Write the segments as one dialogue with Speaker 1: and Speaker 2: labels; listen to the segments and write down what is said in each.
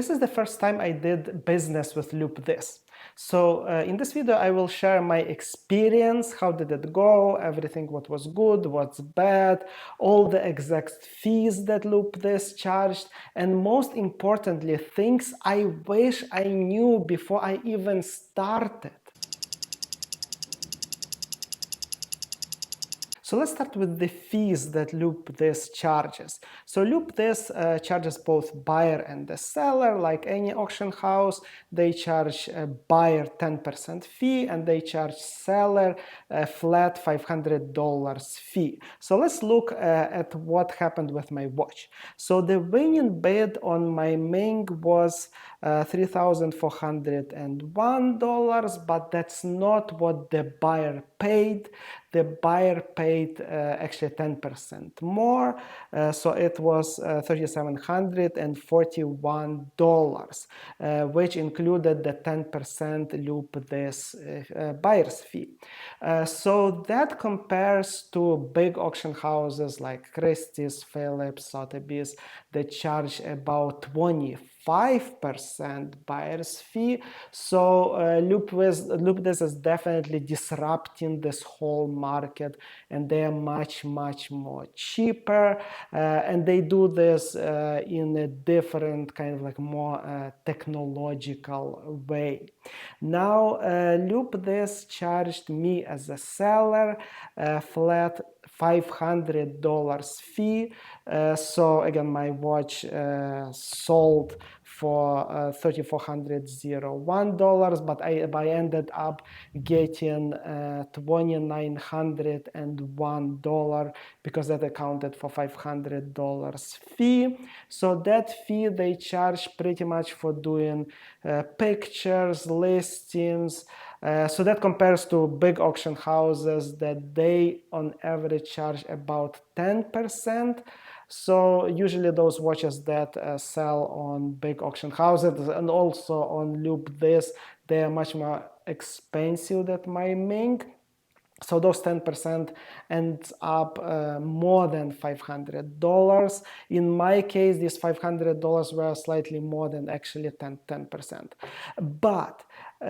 Speaker 1: This is the first time I did business with Loupe This. So in this video, I will share my experience, how did it go, everything what was good, what's bad, all the exact fees that Loupe This charged, and most importantly, things I wish I knew before I even started. So let's start with the fees that Loupe This charges. So Loupe This charges both buyer and the seller. Like any auction house, they charge a buyer 10% fee and they charge seller a flat $500 fee. So let's look at what happened with my watch. So the winning bid on my Ming was $3,401, but that's not what the buyer paid. The buyer paid actually 10% more, so it was $3,741, which included the 10% Loupe This buyer's fee. So that compares to big auction houses like Christie's, Phillips, Sotheby's that charge about 25% buyer's fee. So Loupe This is definitely disrupting this whole market, and they are much more cheaper, and they do this in a different kind of like more technological way. Now Loupe This charged me as a seller flat $500 fee. So again, my watch sold for $3,401, but I ended up getting $2,901 because that accounted for $500 fee. So that fee they charge pretty much for doing pictures, listings. So that compares to big auction houses that they on average charge about 10%. So usually those watches that sell on big auction houses and also on Loupe This, they are much more expensive than my Ming. So those 10% ends up more than $500. In my case, these $500 were slightly more than actually 10%. But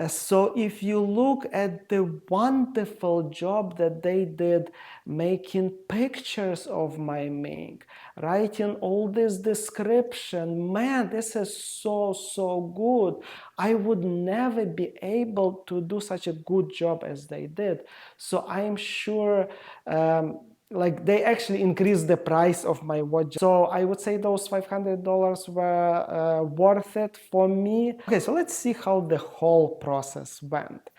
Speaker 1: so if you look at the wonderful job that they did making pictures of my Ming, writing all this description, man, this is so good. I would never be able to do such a good job as they did. So I'm sure like they actually increased the price of my watch. So I would say those $500 were worth it for me. Okay, so let's see how the whole process went.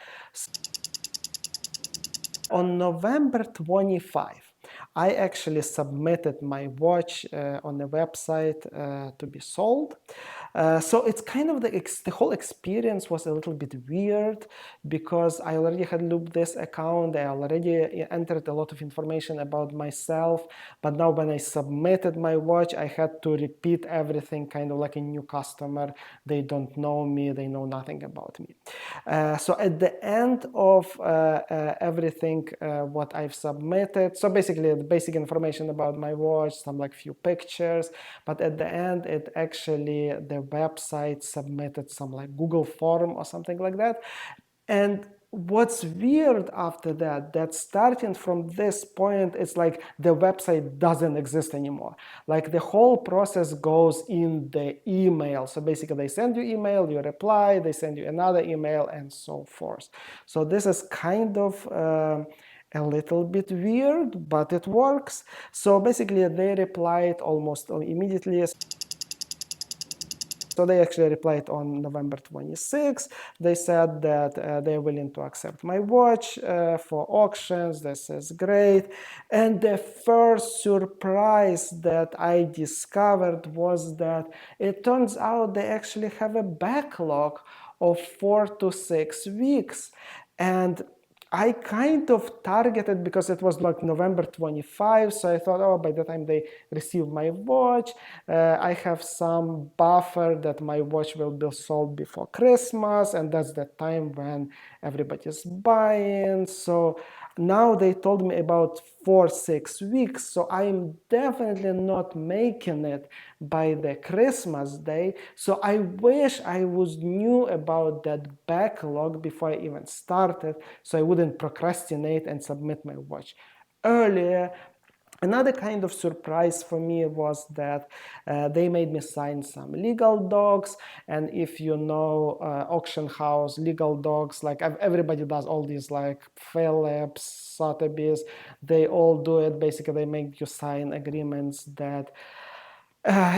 Speaker 1: On November 25, I actually submitted my watch on the website to be sold. So it's kind of the whole experience was a little bit weird because I already had Loupe This account. I already entered a lot of information about myself. But now when I submitted my watch, I had to repeat everything kind of like a new customer. They don't know me. They know nothing about me. So at the end of everything what I've submitted, so basically the basic information about my watch, some like few pictures, but at the end it actually the website submitted some like Google form or something like that. And what's weird after that starting from this point, it's like the website doesn't exist anymore. Like the whole process goes in the email. So basically they send you email, you reply, they send you another email and so forth. So this is kind of a little bit weird, but it works. So basically they replied almost immediately. So they actually replied on November 26. They said that they're willing to accept my watch for auctions. This is great. And the first surprise that I discovered was that it turns out they actually have a backlog of 4 to 6 weeks. And I kind of targeted because it was like November 25, so I thought, oh, by the time they receive my watch, I have some buffer that my watch will be sold before Christmas, and that's the time when everybody's buying. So Now they told me about 4-6 weeks, so I'm definitely not making it by the Christmas day. So I wish I was knew about that backlog before I even started, so I wouldn't procrastinate and submit my watch earlier. Another kind of surprise for me was that they made me sign some legal docs, and if you know auction house legal docs, like everybody does all these, like Phillips, Sotheby's, they all do it. Basically, they make you sign agreements that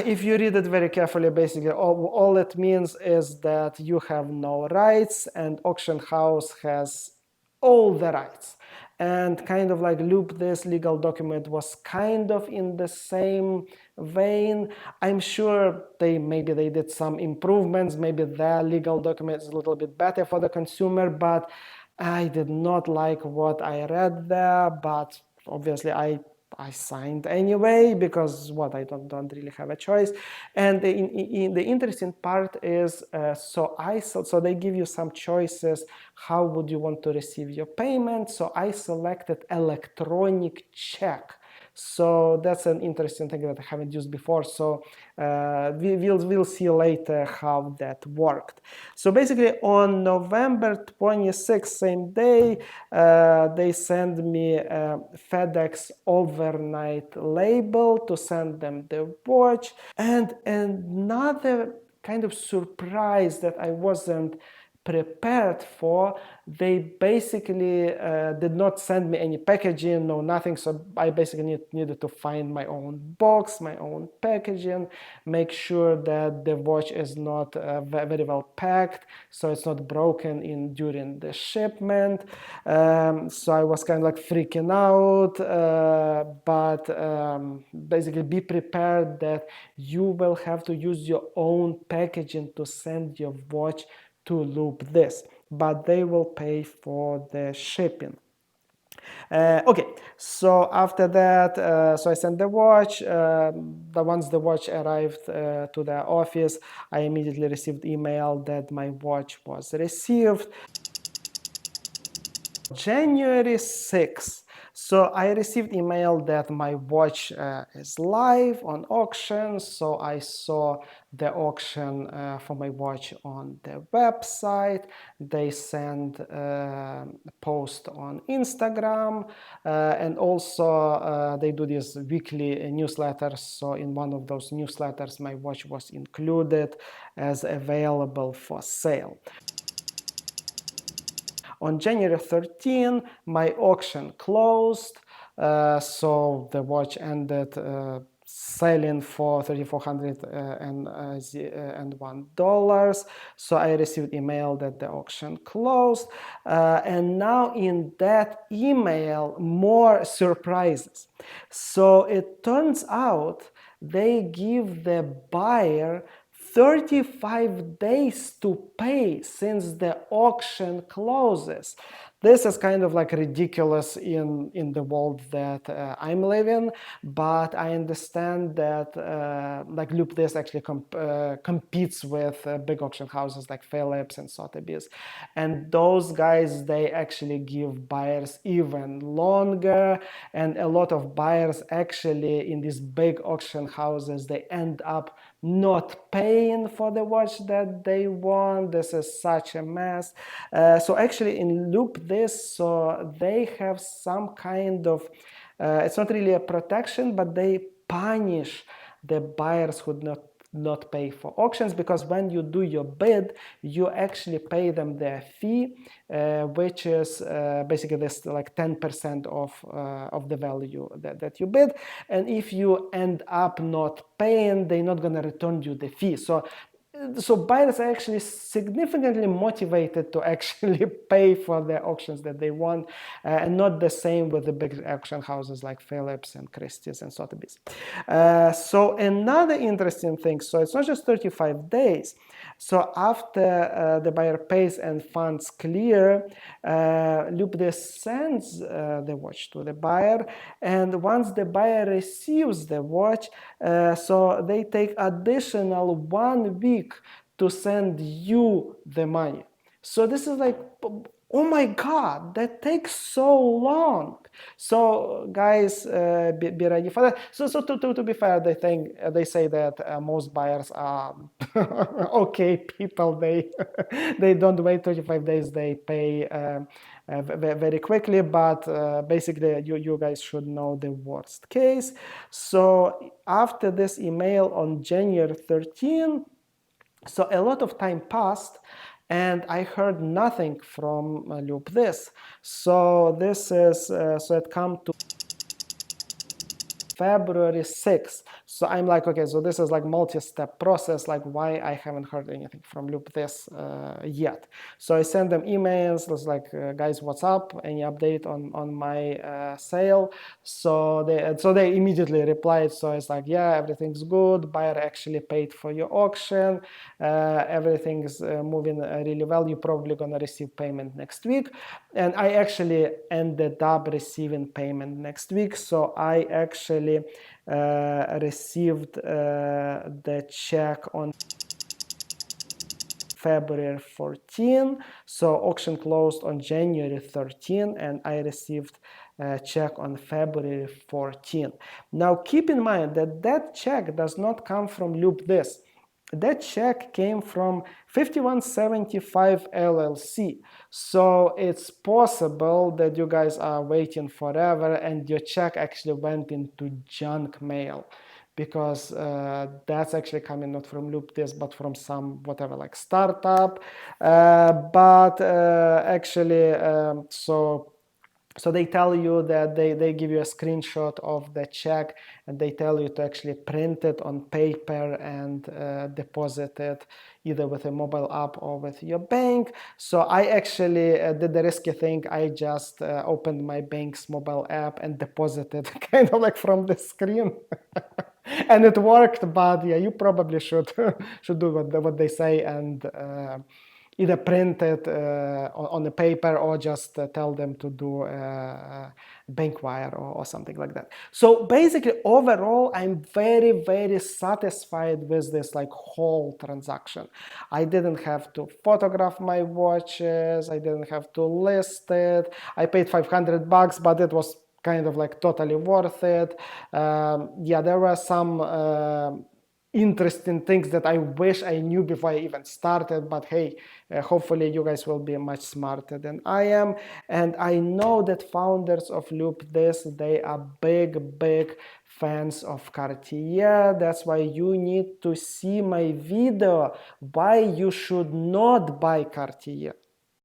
Speaker 1: if you read it very carefully, basically all it means is that you have no rights and auction house has all the rights. And kind of like Loupe This legal document was kind of in the same vein. I'm sure maybe they did some improvements, maybe their legal document is a little bit better for the consumer, but I did not like what I read there. But obviously I signed anyway, because I don't really have a choice. And the interesting part is, so they give you some choices. How would you want to receive your payment? So I selected electronic check. So that's an interesting thing that I haven't used before. So we'll see later how that worked. So basically on November 26th, same day, they send me a FedEx overnight label to send them the watch. And another kind of surprise that I wasn't prepared for, they basically did not send me any packaging, no nothing. So I basically needed to find my own box, my own packaging, make sure that the watch is not very well packed, so it's not broken in during the shipment. So I was kind of like freaking out, but basically be prepared that you will have to use your own packaging to send your watch to Loupe This, but they will pay for the shipping. Okay, so after that, so I sent the watch. Once the watch arrived to the office, I immediately received email that my watch was received. January 6th. So I received email that my watch is live on auction. So I saw the auction for my watch on the website. They send a post on Instagram, and also they do these weekly newsletters. So in one of those newsletters, my watch was included as available for sale. On January 13, my auction closed, so the watch ended selling for $3,401. So I received email that the auction closed, and now in that email more surprises. So it turns out they give the buyer 35 days to pay since the auction closes. This is kind of like ridiculous in the world that I'm living, but I understand that like Loupe This actually competes with big auction houses like Phillips and Sotheby's, and those guys, they actually give buyers even longer, and a lot of buyers actually in these big auction houses, they end up not paying for the watch that they want. This is such a mess. So actually in Loupe This, so they have some kind of, it's not really a protection, but they punish the buyers who not pay for auctions, because when you do your bid, you actually pay them their fee, which is basically this like 10% of the value that you bid. And if you end up not paying, they're not going to return you the fee. So buyers are actually significantly motivated to actually pay for the auctions that they want, and not the same with the big auction houses like Phillips and Christie's and Sotheby's. So another interesting thing, so it's not just 35 days. So after the buyer pays and funds clear, Loupe This sends the watch to the buyer, and once the buyer receives the watch, so they take additional 1 week to send you the money. So this is like oh my God, that takes so long. So guys, be ready for that. So to be fair, they say that most buyers are okay people. They they don't wait 25 days. They pay very quickly. But basically, you guys should know the worst case. So after this email on January 13, so a lot of time passed and I heard nothing from LoupeThis. So this is, so it come to February 6th. So I'm like, okay, so this is like multi-step process, like why I haven't heard anything from LoupeThis yet. So I send them emails, it's like, guys, what's up? Any update on my sale? So they immediately replied. So it's like, yeah, everything's good. Buyer actually paid for your auction. Everything's moving really well. You're probably gonna receive payment next week. And I actually ended up receiving payment next week. So I actually received the check on February 14. So auction closed on January 13 and I received a check on February 14. Now keep in mind that that check does not come from LoupeThis. That check came from 5175 LLC. So it's possible that you guys are waiting forever and your check actually went into junk mail, because that's actually coming not from LoupeThis but from some whatever like startup. But actually, so they tell you that they give you a screenshot of the check and they tell you to actually print it on paper and deposit it either with a mobile app or with your bank. So I actually did the risky thing. I just opened my bank's mobile app and deposited kind of like from the screen. And it worked, but yeah, you probably should should do what they say and either print it on the paper or just tell them to do bank wire or something like that. So basically, overall, I'm very satisfied with this like whole transaction. I didn't have to photograph my watches. I didn't have to list it. I paid $500, but it was kind of like totally worth it. Yeah, there were some interesting things that I wish I knew before I even started, but hey, hopefully you guys will be much smarter than I am. And I know that founders of LoupeThis, they are big fans of Cartier. That's why you need to see my video why you should not buy Cartier.